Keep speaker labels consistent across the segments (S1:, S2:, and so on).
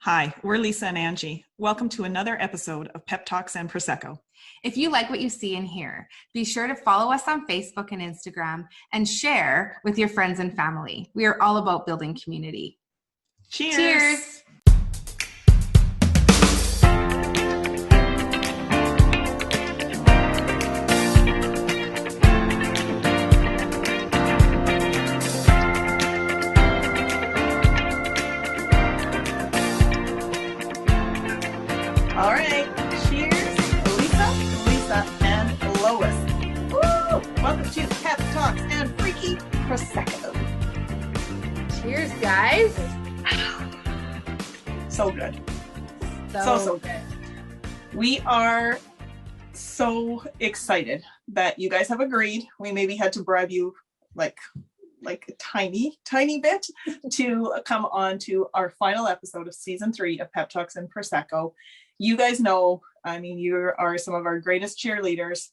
S1: Hi, we're Lisa and Angie. Welcome to another episode of Pep Talks and Prosecco.
S2: If you like what you see and hear, be sure to follow us on Facebook and Instagram and share with your friends and family. We are all about building community.
S1: Cheers!
S2: Cheers!
S1: All right, cheers, Lisa, and Lois. Woo! Welcome to Pep Talks and Freaky Prosecco.
S2: Cheers, guys.
S1: So good. So good. We are so excited that you guys have agreed. We maybe had to bribe you like a tiny bit to come on to our final episode of season 3 of Pep Talks and Prosecco. You guys know, you are some of our greatest cheerleaders.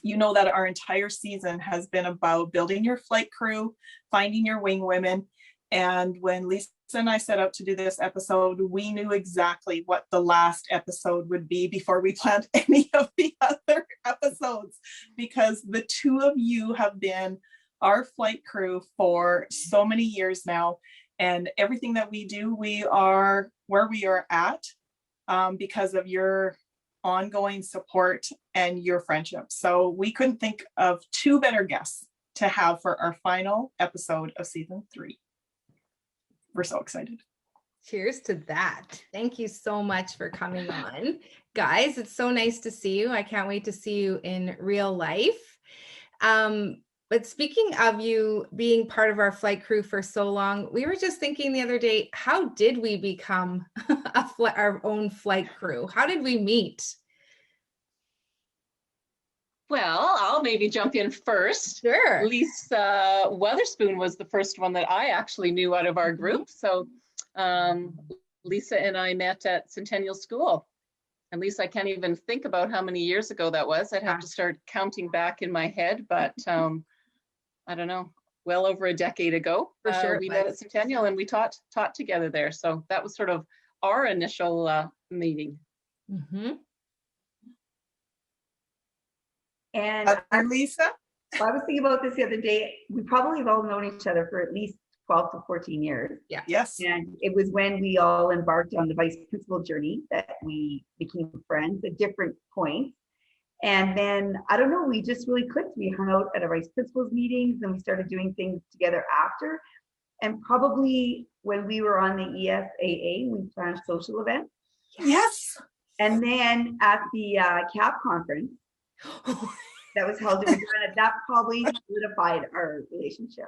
S1: You know that our entire season has been about building your flight crew, finding your wing women. And when Lisa and I set out to do this episode, we knew exactly what the last episode would be before we planned any of the other episodes, because the two of you have been our flight crew for so many years now. And everything that we do, we are where we are at because of your ongoing support and your friendship. So we couldn't think of two better guests to have for our final episode of season 3. We're so excited.
S2: Cheers to that. Thank you so much for coming on. Guys, it's so nice to see you. I can't wait to see you in real life. But speaking of you being part of our flight crew for so long, we were just thinking the other day, how did we become our own flight crew? How did we meet?
S3: Well, I'll maybe jump in first.
S2: Sure.
S3: Lisa Weatherspoon was the first one that I actually knew out of our group. So Lisa and I met at Centennial School. And Lisa, I can't even think about how many years ago that was. I'd have to start counting back in my head, but I don't know, well over a decade ago.
S2: For sure.
S3: We met at Centennial and we taught together there. So that was sort of our initial meeting.
S2: Mm-hmm.
S4: And
S1: Lisa?
S4: I was thinking about this the other day. We probably have all known each other for at least 12 to 14 years.
S2: Yeah.
S1: Yes.
S4: And it was when we all embarked on the vice principal journey that we became friends at different points. And then, I don't know, we just really clicked. We hung out at our vice principals meetings and we started doing things together after. And probably when we were on the ESAA, we planned social events.
S1: Yes.
S4: And then at the CAP conference, that was held in Canada, that probably solidified our relationship.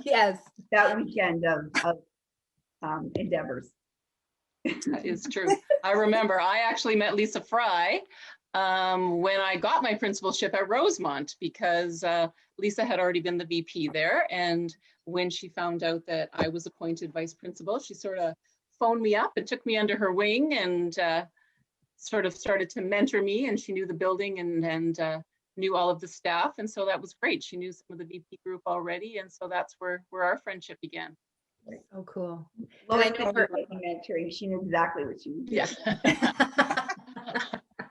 S2: Yes.
S4: That weekend of endeavors.
S3: That is true. I remember I actually met Lisa Fry when I got my principalship at Rosemont, because Lisa had already been the VP there. And when she found out that I was appointed vice principal, she sort of phoned me up and took me under her wing and sort of started to mentor me. And she knew the building and knew all of the staff. And so that was great. She knew some of the VP group already. And so that's where our friendship began.
S2: So cool.
S4: Lois
S2: And I know
S4: didn't need mentoring. She knew exactly what she was doing.
S3: Yeah.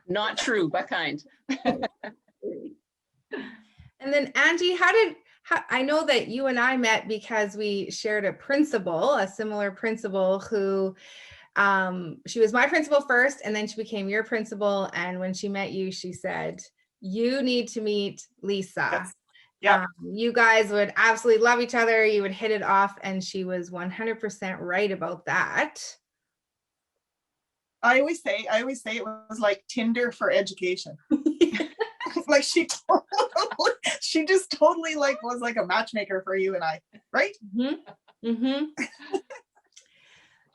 S3: Not true, but kind.
S2: And then Angie, I know that you and I met because we shared a similar principal who, she was my principal first, and then she became your principal. And when she met you, she said, you need to meet Lisa.
S1: Yes. Yeah.
S2: You guys would absolutely love each other. You would hit it off. And she was 100% right about that.
S1: I always say it was like Tinder for education. Like she just totally was like a matchmaker for you and I, right?
S2: Mm-hmm.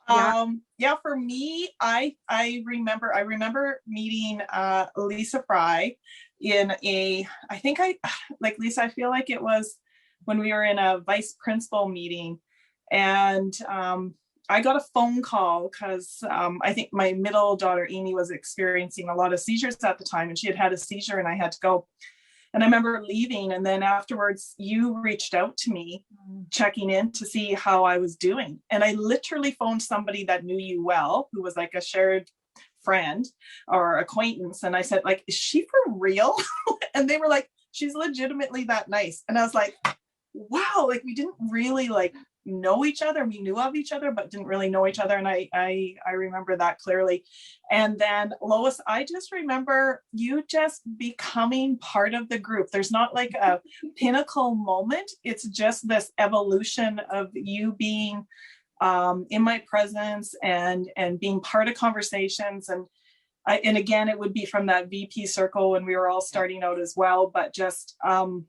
S2: Mm-hmm.
S1: Yeah, for me, I remember meeting Lisa Fry in Lisa, I feel like it was when we were in a vice principal meeting, and I got a phone call because I think my middle daughter Amy was experiencing a lot of seizures at the time, and she had a seizure and I had to go. And I remember leaving, and then afterwards you reached out to me, checking in to see how I was doing. And I literally phoned somebody that knew you well, who was like a shared friend or acquaintance. And I said, like, is she for real? And they were like, she's legitimately that nice. And I was like, wow, like we didn't really like know each other. We knew of each other, but didn't really know each other. And I remember that clearly. And then Lois, I just remember you just becoming part of the group. There's not like a pinnacle moment. It's just this evolution of you being in my presence and being part of conversations. And again, it would be from that VP circle when we were all starting out as well, but just I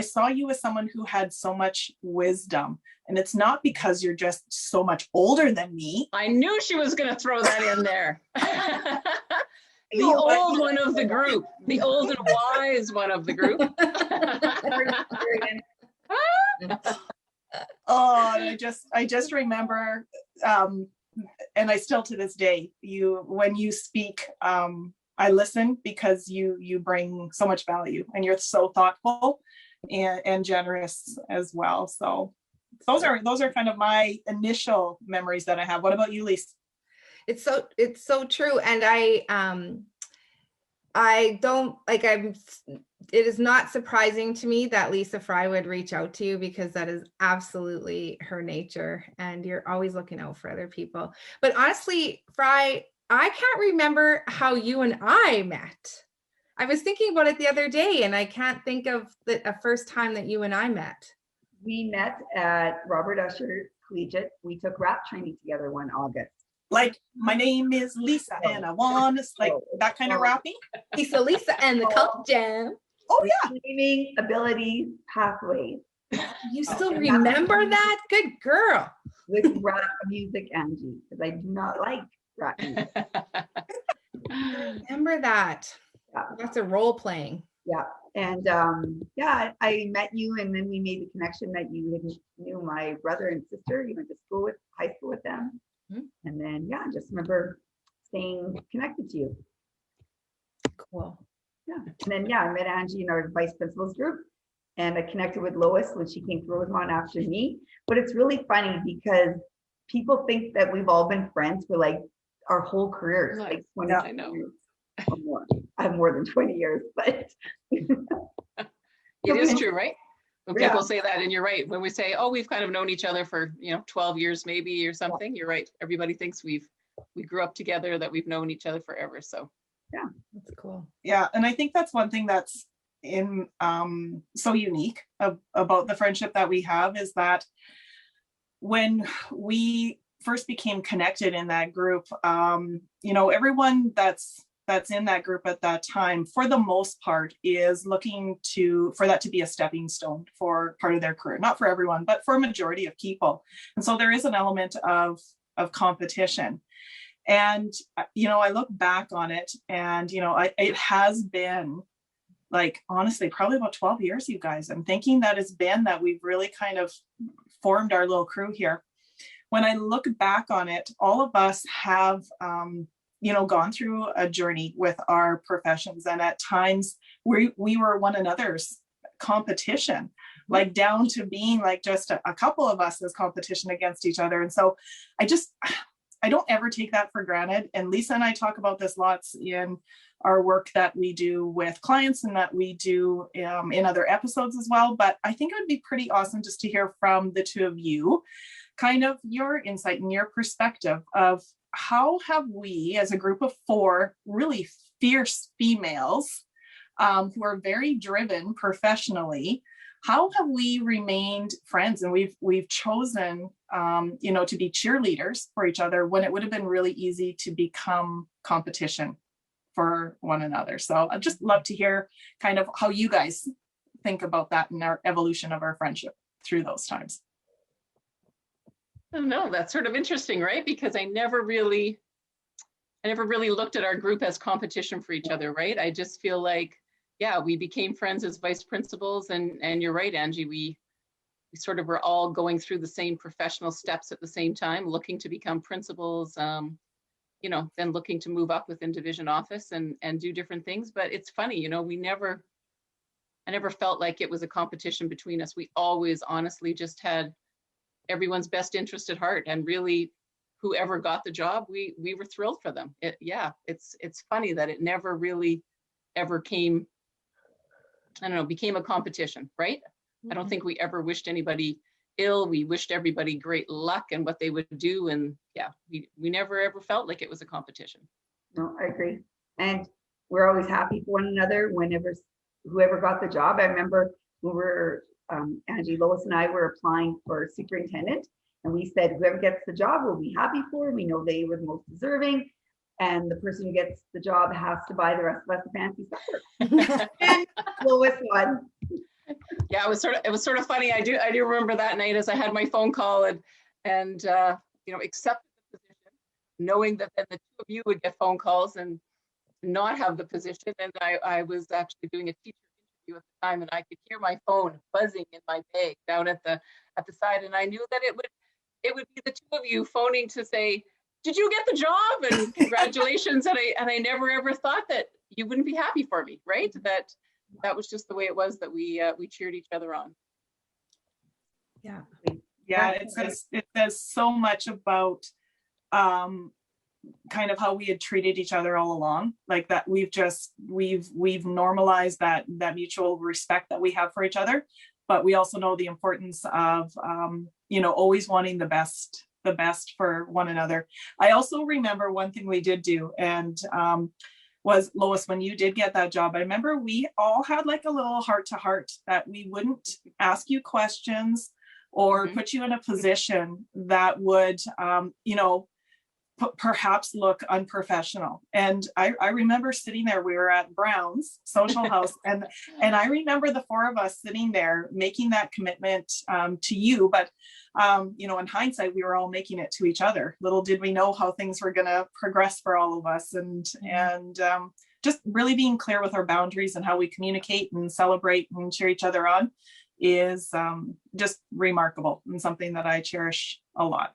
S1: saw you as someone who had so much wisdom, and it's not because you're just so much older than me.
S3: I knew she was going to throw that in there. The old one of the group, the old and wise one of the group.
S1: Oh, I just remember, and I still to this day, when you speak, I listen because you bring so much value, and you're so thoughtful and generous as well. So those are kind of my initial memories that I have. What about you, Lisa?
S2: It's so true. And it is not surprising to me that Lisa Fry would reach out to you, because that is absolutely her nature, and you're always looking out for other people. But honestly, Fry, I can't remember how you and I met. I was thinking about it the other day, and I can't think of a first time that you and I met.
S4: We met at Robert Usher Collegiate. We took rap training together one August.
S1: Like, my name is Lisa and I want to, like that kind of rapping.
S2: Lisa and the Cult Jam.
S1: Oh yeah.
S4: Naming abilities pathways.
S2: You still remember that? Good girl.
S4: With rap music, Angie, because I do not like rap music.
S2: Remember that.
S4: Yeah.
S2: That's a role playing.
S4: Yeah. And I met you, and then we made the connection that you knew my brother and sister. You went to high school with them. Mm-hmm. And then, I just remember staying connected to you.
S2: Cool.
S4: Yeah. And then, I met Angie in our vice principals group, and I connected with Lois when she came to Rosemont after me. But it's really funny because people think that we've all been friends for like our whole careers, like 20
S3: I know.
S4: years or more. I have more than 20 years, but
S3: it is true, right? When people say that, and you're right. When we say, oh, we've kind of known each other for 12 years maybe or something, you're right. Everybody thinks we grew up together, that we've known each other forever. So
S2: yeah, that's cool.
S1: Yeah, and I think that's one thing that's so unique about the friendship that we have, is that when we first became connected in that group, everyone that's in that group at that time, for the most part, is looking for that to be a stepping stone for part of their career. Not for everyone, but for a majority of people. And so there is an element of competition. And, I look back on it, and, it has been, like, honestly, probably about 12 years, you guys. I'm thinking that it's been that we've really kind of formed our little crew here. When I look back on it, all of us have, gone through a journey with our professions. And at times we were one another's competition, like down to being like just a couple of us as competition against each other. And so I don't ever take that for granted. And Lisa and I talk about this lots in our work that we do with clients, and that we do in other episodes as well. But I think it would be pretty awesome just to hear from the two of you, kind of your insight and your perspective of how have we, as a group of 4 really fierce females who are very driven professionally, how have we remained friends? And we've chosen, to be cheerleaders for each other when it would have been really easy to become competition for one another. So I'd just love to hear kind of how you guys think about that and our evolution of our friendship through those times.
S3: I don't know, that's sort of interesting, right? Because I never really looked at our group as competition for each other, right? I just feel like, we became friends as vice principals, and you're right, Angie, we sort of were all going through the same professional steps at the same time, looking to become principals. then looking to move up within division office and do different things. But it's funny, I never felt like it was a competition between us. We always honestly just had everyone's best interest at heart, and really whoever got the job, we were thrilled for them. It's funny that it never really ever became a competition, right? I don't think we ever wished anybody ill. We wished everybody great luck and what they would do. And we never ever felt like it was a competition.
S4: No, I agree. And we're always happy for one another whoever got the job. I remember when we were, Angie, Lois and I were applying for superintendent, and we said, whoever gets the job, we'll be happy for. We know they were the most deserving. And the person who gets the job has to buy the rest of us a fancy supper. And Lois won.
S3: Yeah, it was sort of funny. I do remember that night as I had my phone call and accepted the position, knowing that then the two of you would get phone calls and not have the position. And I was actually doing a teacher interview at the time, and I could hear my phone buzzing in my bag down at the side, and I knew that it would be the two of you phoning to say, did you get the job? And congratulations. And I never ever thought that you wouldn't be happy for me, right? That was just the way it was, that we cheered each other on.
S1: Yeah, it says so much about kind of how we had treated each other all along, like that we've normalized that mutual respect that we have for each other, but we also know the importance of always wanting the best for one another. I also remember one thing we did do, and was, Lois, when you did get that job, I remember we all had like a little heart to heart that we wouldn't ask you questions or put you in a position that would perhaps look unprofessional. And I remember sitting there, we were at Brown's Social House, and I remember the four of us sitting there making that commitment to you, but in hindsight, we were all making it to each other. Little did we know how things were going to progress for all of us, and just really being clear with our boundaries and how we communicate and celebrate and cheer each other on is just remarkable, and something that I cherish a lot.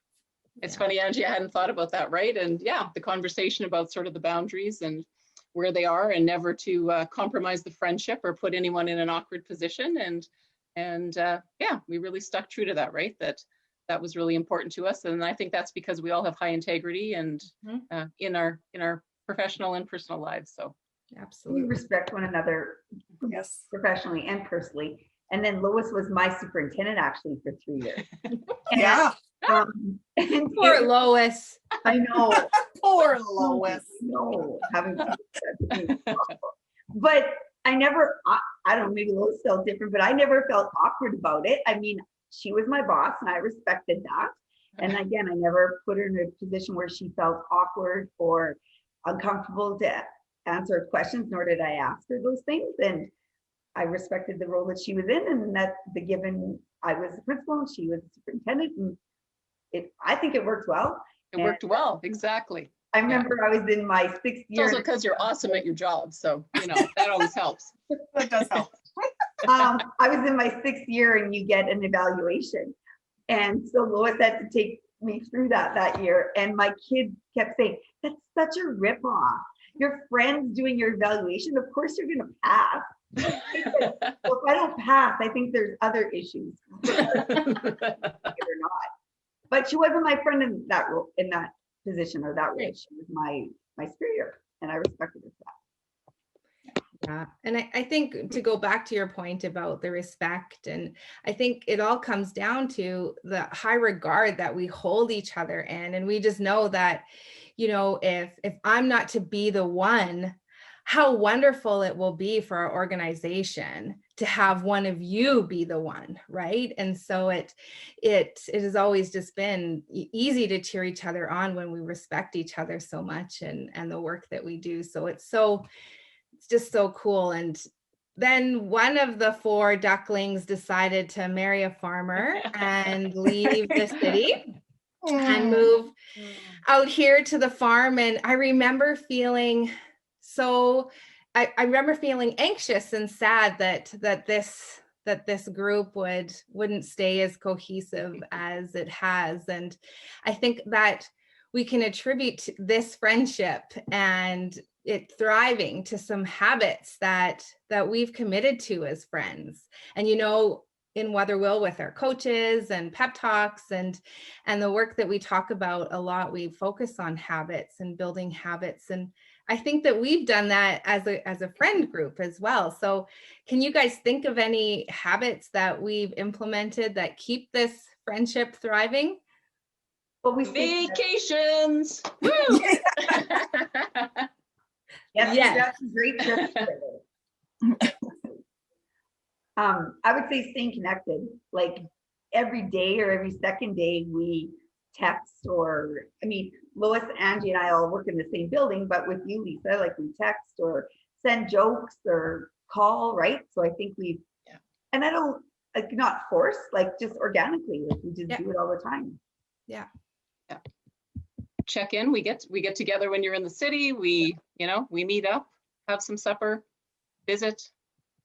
S3: It's funny, Angie, I hadn't thought about that, right? And the conversation about sort of the boundaries and where they are, and never to compromise the friendship or put anyone in an awkward position. And we really stuck true to that, right? That was really important to us. And I think that's because we all have high integrity and in our professional and personal lives. So
S2: absolutely,
S4: we respect one another, yes, professionally and personally. And then Lois was my superintendent actually for 3 years.
S1: Yeah.
S2: Poor Lois.
S4: I know.
S1: Poor Lois.
S4: No, having but I never, I don't know, maybe Lois felt different, but I never felt awkward about it. I mean, she was my boss and I respected that. And again, I never put her in a position where she felt awkward or uncomfortable to answer questions, nor did I ask her those things. And I respected the role that she was in, and that I was the principal and she was the superintendent, and I think it worked well.
S3: It worked well, exactly.
S4: I remember I was in my 6th year.
S3: It's also because you're awesome at your job, so that always helps.
S1: That does help.
S4: I was in my 6th year, and you get an evaluation, and so Lois had to take me through that year, and my kids kept saying, "That's such a ripoff. Your friend's doing your evaluation. Of course you're going to pass." Well, if I don't pass, I think there's other issues. Or not. But she wasn't my friend in that role, in that position or that role. She was my superior, and I respected her for that.
S2: Yeah, and I think to go back to your point about the respect, and I think it all comes down to the high regard that we hold each other in, and we just know that, if I'm not to be the one, how wonderful it will be for our organization to have one of you be the one, right? And so it has always just been easy to cheer each other on when we respect each other so much and the work that we do. So it's just so cool. And then one of the 4 ducklings decided to marry a farmer and leave the city and move out here to the farm. And I remember feeling I remember feeling anxious and sad that this group wouldn't stay as cohesive as it has. And I think that we can attribute this friendship and it thriving to some habits that we've committed to as friends. And, you know, in Wetherwill with our coaches and pep talks and the work that we talk about a lot, we focus on habits and building habits. And I think that we've done that as a friend group as well. So can you guys think of any habits that we've implemented that keep this friendship thriving?
S4: Well,
S3: Vacations. Woo!
S4: Yes, that's a great tip. I would say staying connected, like every day or every second day we text, or I mean, Lois, Angie, and I all work in the same building, but with you, Lisa, like we text or send jokes or call, right? So I think and I don't, like, not force, like just organically, like we just do it all the time.
S2: Yeah.
S3: Check in. We get together when you're in the city. We meet up, have some supper, visit,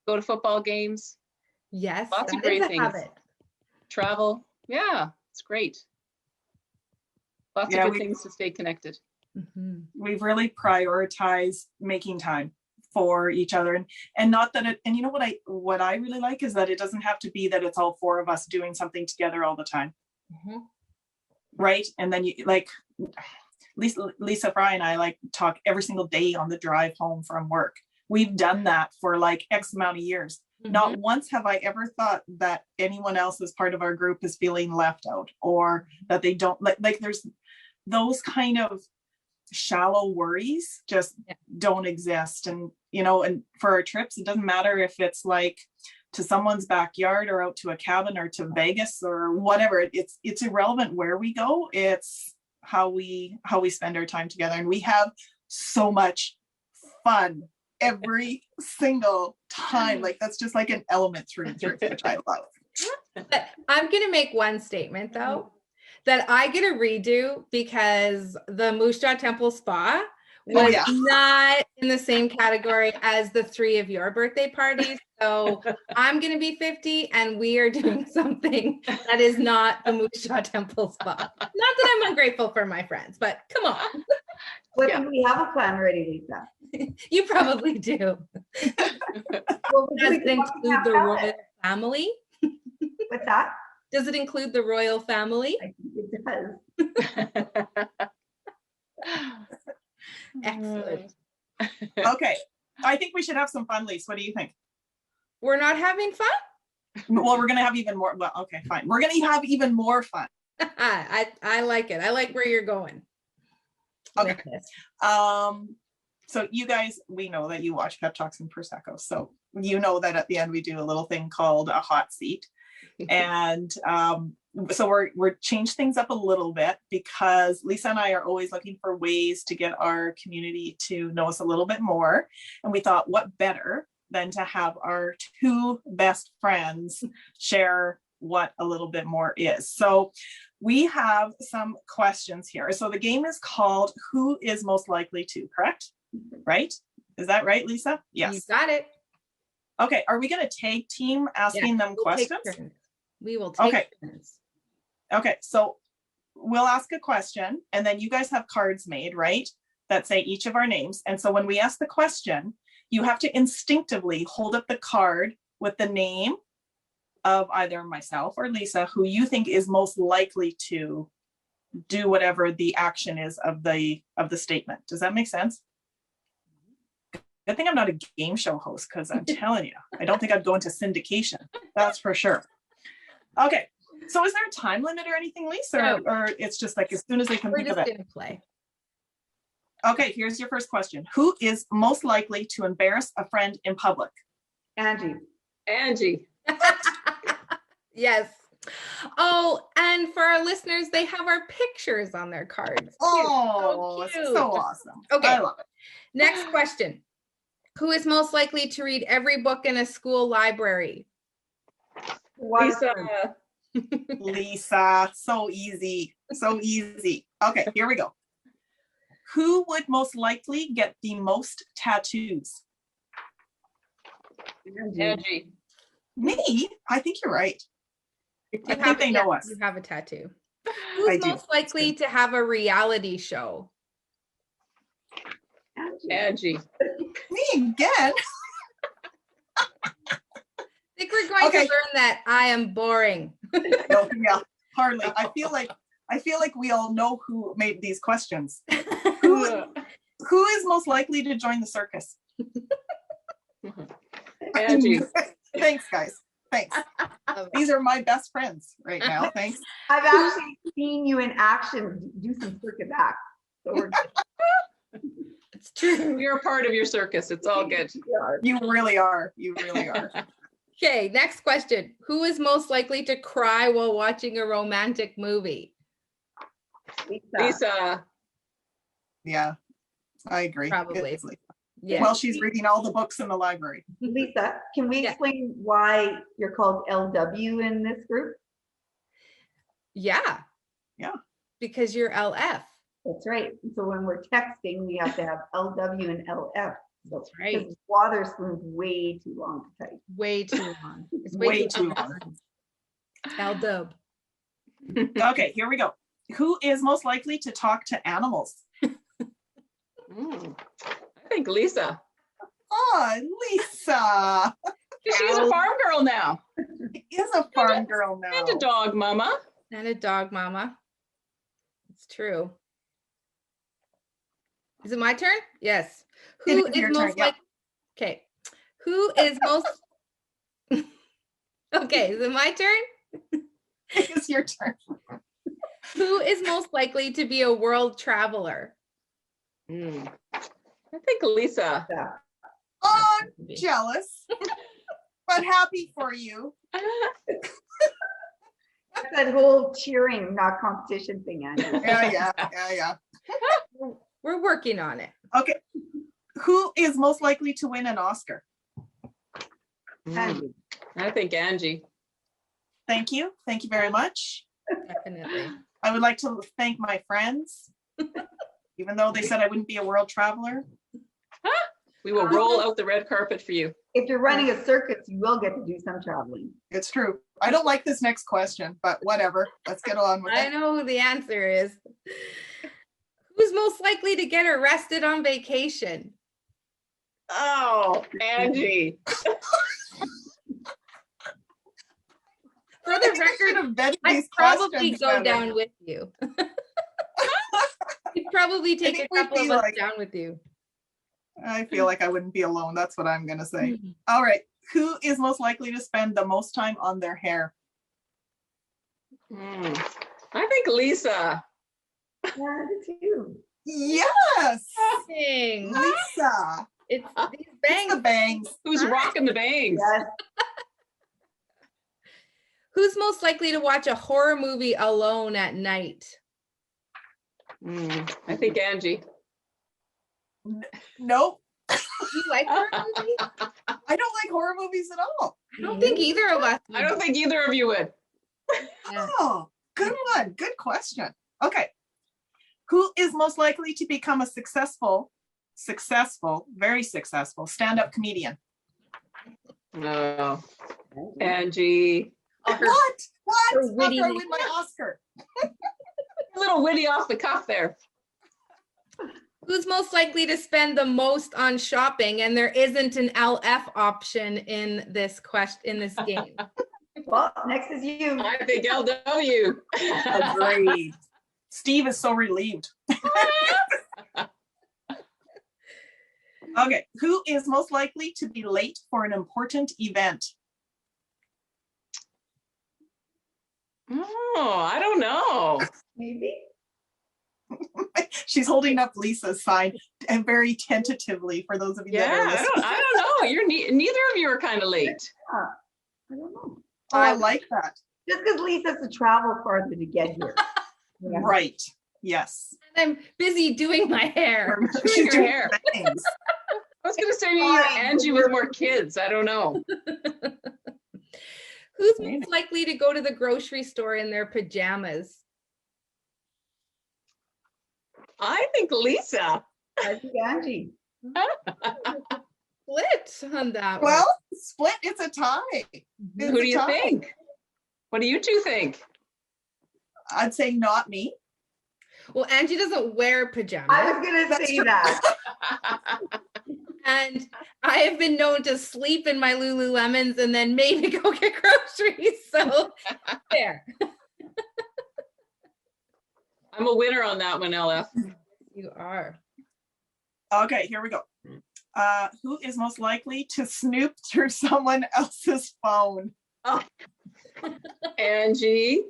S3: go to football games.
S2: Yes,
S3: lots of great things.
S2: Habit.
S3: Travel. Yeah, it's great. Lots of good things to stay connected.
S2: Mm-hmm.
S1: We've really prioritized making time for each other, and not that it, and you know what I really like is that it doesn't have to be that it's all four of us doing something together all the time.
S2: Mm-hmm.
S1: Right. And then you like Lisa Fry and I like talk every single day on the drive home from work. We've done that for like X amount of years. Mm-hmm. Not once have I ever thought that anyone else as part of our group is feeling left out, or that they don't like there's those kind of shallow worries just don't exist. And and for our trips, it doesn't matter if it's like to someone's backyard or out to a cabin or to Vegas or whatever. It's irrelevant where we go. It's how we spend our time together, and we have so much fun every single time. Like that's just like an element through and through, which I love.
S2: But I'm gonna make one statement though, that I get a redo because the Moose Jaw Temple Spa was not in the same category as the three of your birthday parties. So I'm going to be 50 and we are doing something that is not the Moose Jaw Temple Spa. Not that I'm ungrateful for my friends, but come on.
S4: Well, do we have a plan ready, Lisa?
S2: You probably do.
S4: Well,
S2: does it include the royal family?
S4: What's that?
S2: Does it include the royal family?
S4: I think it does.
S2: Excellent.
S1: Okay. I think we should have some fun, Lisa. What do you think?
S2: We're not having fun?
S1: Well, we're going to have even more. Well, okay, fine. We're going to have even more fun.
S2: I like it. I like where you're going.
S1: Okay. So you guys, we know that you watch Pep Talks and Prosecco. So you know that at the end we do a little thing called a hot seat. And so we're changed things up a little bit because Lisa and I are always looking for ways to get our community to know us a little bit more. And we thought, what better than to have our two best friends share what a little bit more is. So we have some questions here. So the game is called Who is Most Likely to, correct? Right? Is that right, Lisa? Yes.
S2: You got it.
S1: Okay. Are we going to tag team asking them questions?
S2: We will take turns.
S1: Okay. So we'll ask a question and then you guys have cards made, right? That say each of our names. And so when we ask the question, you have to instinctively hold up the card with the name of either myself or Lisa, who you think is most likely to do whatever the action is of the statement. Does that make sense? Good thing I'm not a game show host, because I'm telling you, I don't think I'd go into syndication. That's for sure. Okay. So is there a time limit or anything, Lisa?
S2: No.
S1: Or it's just like as soon as they can think of it?
S2: We're just going to play.
S1: Okay, here's your first question. Who is most likely to embarrass a friend in public?
S4: Angie.
S2: Yes. Oh, and for our listeners, they have our pictures on their cards.
S1: Oh,
S2: so cute.
S1: So awesome.
S2: Okay.
S1: I love it.
S2: Next question. Who is most likely to read every book in a school library?
S3: Lisa.
S1: Lisa. So easy. So easy. Okay, here we go. Who would most likely get the most tattoos?
S3: Angie.
S1: Me? I think you're right. I think they know us.
S2: You have a tattoo. Who's most likely to have a reality show?
S3: Angie.
S1: Me again.
S2: I think we're going to learn that I am boring.
S1: No, yeah, hardly. I feel like we all know who made these questions. Who is most likely to join the circus?
S3: Angie.
S1: Thanks, guys. Thanks. These are my best friends right now. Thanks.
S4: I've actually seen you in action do some circus acts. So we're
S2: It's true.
S3: You're a part of your circus. It's all good.
S1: You really are. You really are.
S2: Okay, next question. Who is most likely to cry while watching a romantic movie?
S3: Lisa.
S1: Yeah, I agree.
S2: Probably.
S1: It's Lisa.
S2: Yeah.
S1: Well, she's reading all the books in the library.
S4: Lisa, can we explain why you're called LW in this group?
S2: Yeah.
S1: Yeah.
S2: Because you're LF.
S4: That's right. So when we're texting, we have to have LW and LF.
S2: That's right.
S4: Because water spoon's way too long to type.
S2: Way too long. It's
S1: Way too long.
S2: L-dub.
S1: Okay, here we go. Who is most likely to talk to animals?
S3: I think Lisa.
S1: Oh, Lisa.
S3: She's a farm girl now.
S1: She is a farm girl now.
S3: And a dog mama.
S2: And a dog mama. It's true. Is it my turn? Yes. Who is most like? Okay. Who is most? Okay. Is it my turn?
S1: It's your turn.
S2: Who is most likely to be a world traveler?
S3: I think Lisa.
S4: Yeah.
S1: Oh, jealous, but happy for you.
S4: That's that whole cheering, not competition thing, Angie.
S1: Yeah.
S2: We're working on it.
S1: Okay. Who is most likely to win an Oscar?
S4: Angie.
S3: I think Angie.
S1: Thank you. Thank you very much.
S2: Definitely.
S1: I would like to thank my friends, even though they said I wouldn't be a world traveler.
S3: We will roll out the red carpet for you.
S4: If you're running a circus, you will get to do some traveling.
S1: It's true. I don't like this next question, but whatever. Let's get on with
S2: I
S1: it.
S2: know who the answer is. Who's most likely to get arrested on vacation?
S3: Oh, Angie.
S2: For the record, I'd probably go down with you. You'd probably take a couple of us down with you.
S1: I feel like I wouldn't be alone. That's what I'm going to say. All right. Who is most likely to spend the most time on their hair?
S3: I think Lisa.
S4: Yeah, I do too.
S1: Yes.
S2: Dang.
S1: Lisa.
S2: It's these
S1: It's
S2: bangs.
S1: the bangs.
S3: Who's rocking the bangs?
S4: Yes.
S2: Who's most likely to watch a horror movie alone at night?
S3: I think Angie.
S1: Nope.
S2: You like horror movies?
S1: I don't like horror movies at all.
S2: I don't think either of us
S3: I don't think either of you would.
S2: Yeah.
S1: Oh, good one. Good question. Okay. Who is most likely to become a very successful stand-up comedian?
S3: No. Angie.
S1: What?
S2: her
S1: After
S2: witty-
S1: I win my Oscar.
S3: A little witty off the cuff there.
S2: Who's most likely to spend the most on shopping? And there isn't an LF option in this game.
S4: Well, next is you.
S3: I think LW.
S1: Agreed. Steve is so relieved. Okay. Who is most likely to be late for an important event?
S3: Oh, I don't know.
S4: Maybe.
S1: She's holding up Lisa's sign and very tentatively for those of you that are
S3: Yeah,
S1: listening.
S3: I don't know. You're neither of you are kind of late.
S4: I don't know.
S1: Oh, I like that.
S4: Just because Lisa has to travel farther to get here. Yeah.
S1: Right. Yes.
S2: I'm busy doing my hair.
S1: She's
S3: your
S1: doing
S3: hair.
S1: things.
S3: I was going to say maybe Angie with more kids. I don't know.
S2: Who's most likely to go to the grocery store in their pajamas?
S3: I think Lisa.
S4: I think Angie.
S2: Split on that one.
S1: Well, split. It's a tie.
S3: Who do you think? What do you two think?
S1: I'd say not me.
S2: Well, Angie doesn't wear pajamas.
S4: I was gonna say that.
S2: And I have been known to sleep in my Lululemons and then maybe go get groceries. So there.
S3: I'm a winner on that one, LF.
S2: You are.
S1: Okay, here we go. Who is most likely to snoop through someone else's phone?
S3: Oh. Angie.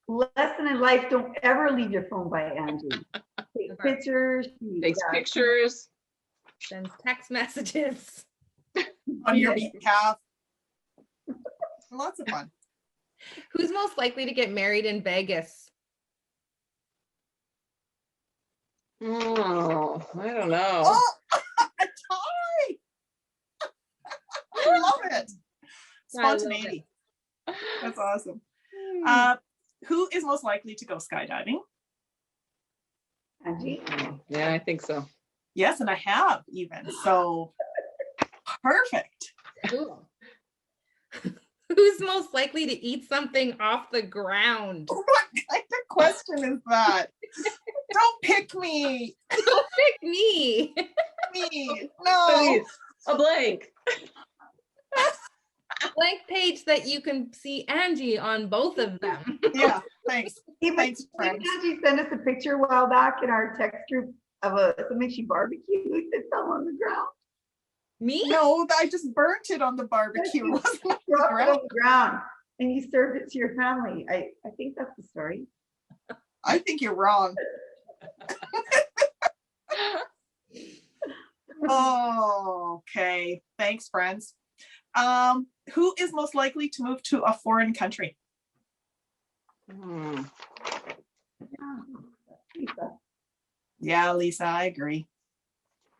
S4: Lesson in life, don't ever leave your phone by Angie. Take pictures.
S3: Takes pictures.
S2: Sends text messages.
S1: On your behalf. Lots of fun.
S2: Who's most likely to get married in Vegas?
S3: Oh, I don't know.
S1: Oh, a tie! I love it. Spontaneity. That's awesome. Who is most likely to go skydiving?
S4: Angie.
S3: Yeah, I think so.
S1: Yes, and I have even. So perfect.
S2: Cool. Who's most likely to eat something off the ground?
S1: What kind of question is that? Don't pick me.
S2: Don't pick me.
S1: Me. No.
S3: Please, a blank.
S2: Blank page that you can see Angie on both of them.
S1: Yeah, thanks. Thanks,
S4: Didn't
S1: friends.
S4: Angie send us a picture a while back in our text group of something she barbecued that fell on the ground?
S2: Me?
S1: No, I just burnt it on the barbecue. It wasn't on the
S4: Dropped it
S1: ground.
S4: on the ground and you served it to your family. I think that's the story.
S1: I think you're wrong. Oh, okay. Thanks, friends. Who is most likely to move to a foreign country?
S4: Lisa.
S1: Yeah, Lisa, I agree.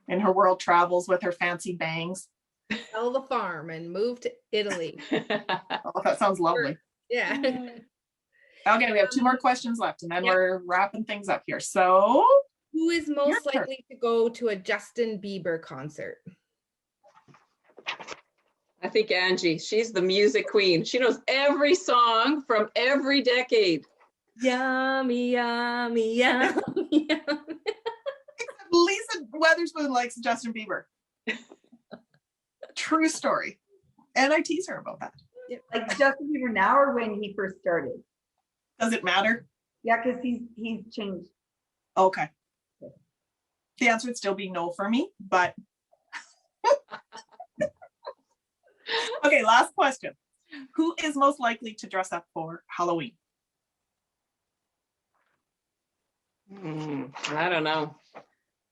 S1: In her world travels with her fancy bangs.
S2: Sell the farm and move to Italy.
S1: Oh, that sounds lovely.
S2: Yeah.
S1: Okay, we have 2 more questions left and then we're wrapping things up here. So,
S2: Who is most
S1: Your turn.
S2: likely to go to a Justin Bieber concert?
S3: I think Angie, she's the music queen. She knows every song from every decade.
S2: Yummy, yummy, yummy, yummy.
S1: Lisa Weatherspoon likes Justin Bieber. True story. And I tease her about that.
S4: Like Justin Bieber now or when he first started?
S1: Does it matter?
S4: Yeah, because he's changed.
S1: Okay. The answer would still be no for me, but okay, last question. Who is most likely to dress up for Halloween?
S3: I don't know.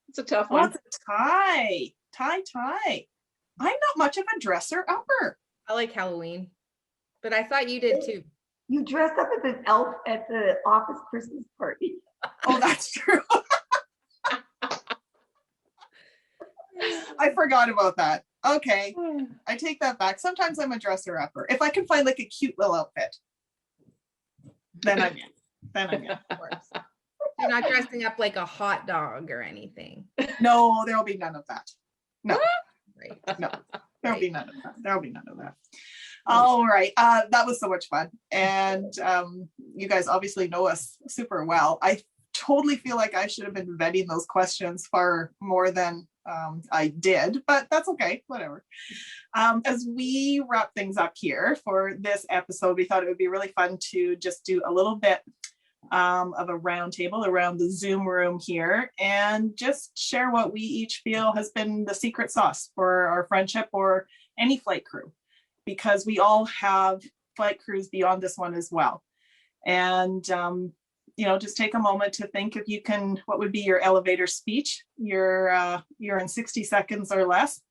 S3: It's a tough
S1: Oh,
S3: one.
S1: it's a tie. Tie. I'm not much of a dresser upper.
S2: I like Halloween, but I thought you did too.
S4: You dressed up as an elf at the office Christmas party.
S1: Oh, that's true. I forgot about that. Okay, I take that back. Sometimes I'm a dresser upper. If I can find like a cute little outfit, then I'm in.
S2: Of course. You're not dressing up like a hot dog or anything.
S1: No, there'll be none of that. No,
S2: Right.
S1: no, there'll be none of that. There'll be none of that. All right. That was so much fun. And you guys obviously know us super well. I totally feel like I should have been vetting those questions far more than I did, but that's okay, whatever. As we wrap things up here for this episode, we thought it would be really fun to just do a little bit of a roundtable around the Zoom room here and just share what we each feel has been the secret sauce for our friendship or any flight crew, because we all have flight crews beyond this one as well. And just take a moment to think if you can, what would be your elevator speech? You're in 60 seconds or less.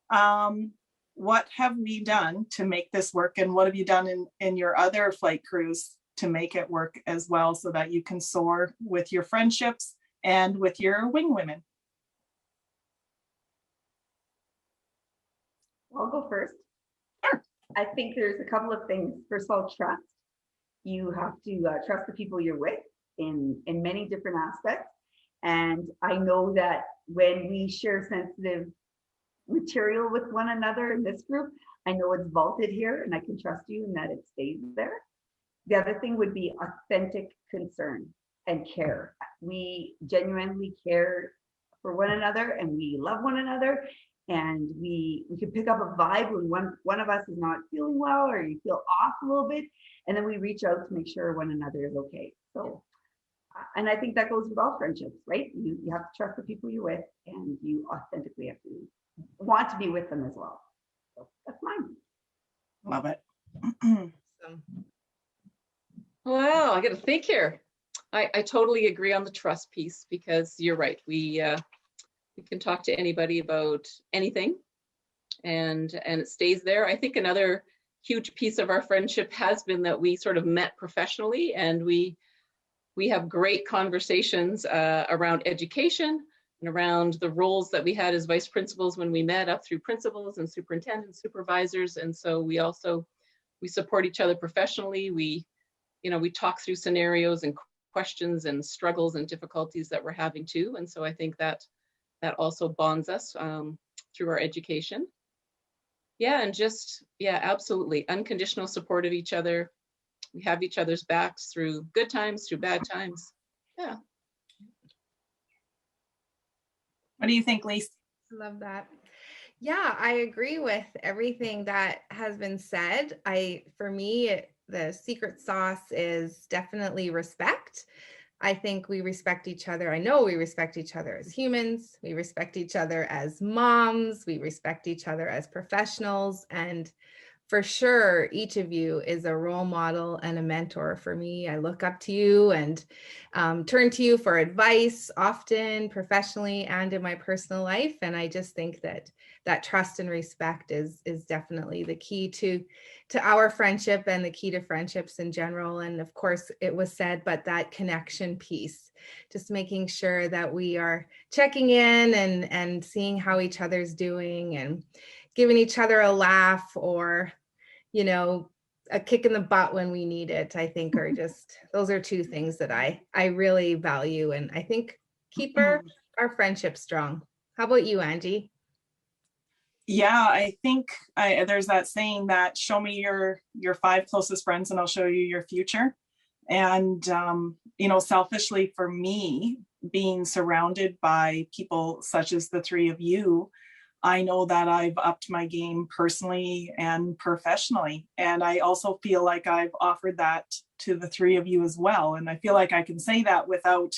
S1: What have we done to make this work? And what have you done in your other flight crews to make it work as well, so that you can soar with your friendships and with your wing women?
S4: I'll go first.
S1: Sure.
S4: I think there's a couple of things. First of all, trust. You have to trust the people you're with in many different aspects. And I know that when we share sensitive material with one another in this group, I know it's vaulted here and I can trust you and that it stays there. the other thing would be authentic concern and care. We genuinely care for one another and we love one another. And we can pick up a vibe when one of us is not feeling well or you feel off a little bit. And then we reach out to make sure one another is okay. So, and I think that goes with all friendships, right? You have to trust the people you're with and you authentically have to want to be with them as well. So that's mine.
S1: Love it.
S3: Wow, I got to think here. I totally agree on the trust piece, because you're right. We can talk to anybody about anything, and it stays there. I think another huge piece of our friendship has been that we sort of met professionally, and we have great conversations around education and around the roles that we had as vice principals when we met, up through principals and superintendents, supervisors. And so we support each other professionally. We talk through scenarios and questions and struggles and difficulties that we're having too. And so I think that also bonds us through our education. Yeah, and absolutely. Unconditional support of each other. We have each other's backs through good times, through bad times. Yeah.
S1: What do you think, Lisa?
S2: Love that. Yeah, I agree with everything that has been said. For me, the secret sauce is definitely respect. I think we respect each other. I know we respect each other as humans. We respect each other as moms. We respect each other as professionals. And for sure, each of you is a role model and a mentor for me. I look up to you and turn to you for advice often, professionally and in my personal life. And I just think that trust and respect is definitely the key to our friendship and the key to friendships in general. And of course, it was said, but that connection piece, just making sure that we are checking in and seeing how each other's doing and giving each other a laugh or, a kick in the butt when we need it, I think those are two things that I really value and I think keep our friendship strong. How about you, Angie?
S1: Yeah, I think there's that saying that show me your 5 closest friends and I'll show you your future. And, selfishly for me, being surrounded by people such as the 3 of you, I know that I've upped my game personally and professionally. And I also feel like I've offered that to the 3 of you as well. And I feel like I can say that without,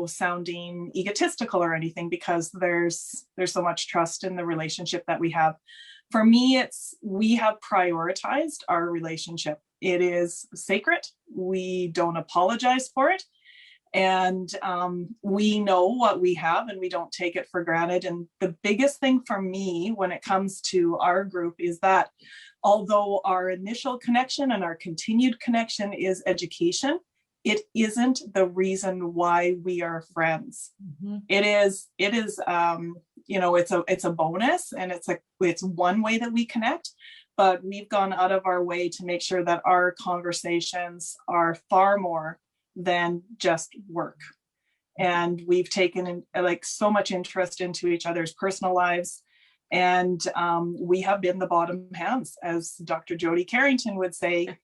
S1: sounding egotistical or anything, because there's so much trust in the relationship that we have. For me, we have prioritized our relationship. It is sacred. We don't apologize for it. And we know what we have and we don't take it for granted. And the biggest thing for me when it comes to our group is that although our initial connection and our continued connection is education, it isn't the reason why we are friends. Mm-hmm. It is it's a bonus, and it's one way that we connect, but we've gone out of our way to make sure that our conversations are far more than just work. And we've taken so much interest into each other's personal lives. And we have been the bottom hands, as Dr. Jody Carrington would say,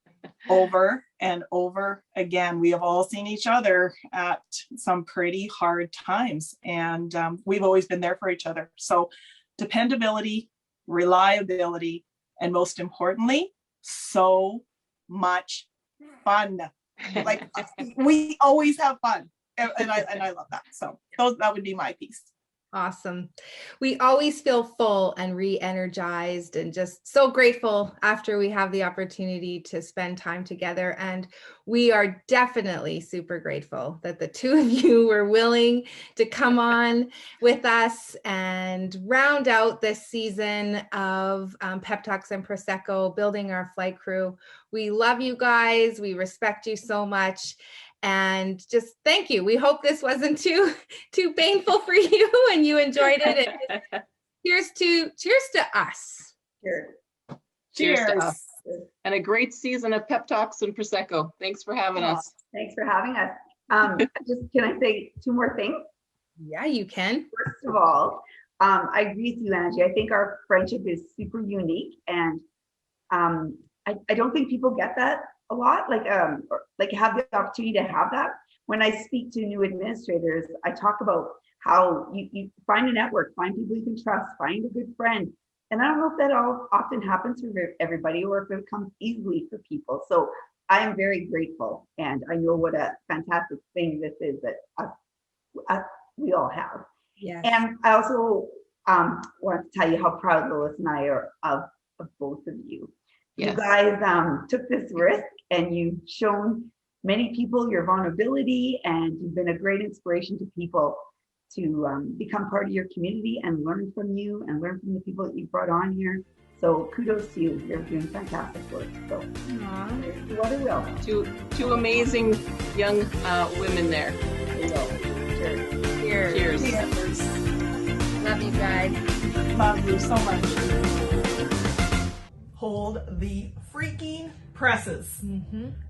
S1: over and over again. We have all seen each other at some pretty hard times, and we've always been there for each other. So dependability, reliability, and most importantly, so much fun. We always have fun, and I love that. So that would be my piece.
S2: Awesome. We always feel full and re-energized and just so grateful after we have the opportunity to spend time together. And we are definitely super grateful that the 2 of you were willing to come on with us and round out this season of Pep Talks and Prosecco, building our flight crew. We love you guys. We respect you so much. And just thank you. We hope this wasn't too painful for you and you enjoyed it. And cheers to us.
S3: Cheers to us. And a great season of Pep Talks and Prosecco. Thanks for having us.
S4: Thanks for having us. Can I say 2 more things?
S2: Yeah, you can.
S4: First of all, I agree with you, Angie. I think our friendship is super unique, and I don't think people get that a lot, or like have the opportunity to have that. When I speak to new administrators, I talk about how you find a network, find people you can trust, find a good friend. And I don't know if that all often happens for everybody or if it comes easily for people. So I am very grateful, and I know what a fantastic thing this is that we all have.
S2: Yes.
S4: And I also want to tell you how proud Lois and I are of both of you.
S3: Yes.
S4: You guys took this risk, and you've shown many people your vulnerability, and you've been a great inspiration to people to become part of your community and learn from you and learn from the people that you brought on here. So kudos to you. You're doing fantastic work. So what a will.
S3: Two amazing young women there.
S4: Cheers.
S3: Cheers.
S1: Cheers.
S2: Love you guys.
S1: Love you so much. Hold the freaking presses.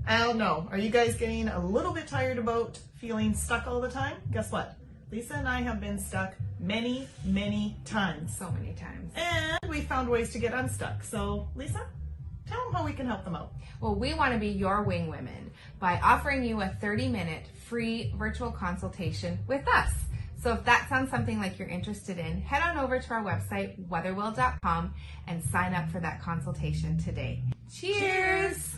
S1: I don't know. Are you guys getting a little bit tired about feeling stuck all the time? Guess what? Lisa and I have been stuck many, many times.
S2: So many times.
S1: And we found ways to get unstuck. So, Lisa, tell them how we can help them out.
S2: Well, we want to be your wing women by offering you a 30-minute free virtual consultation with us. So if that sounds something like you're interested in, head on over to our website, weatherwill.com, and sign up for that consultation today. Cheers.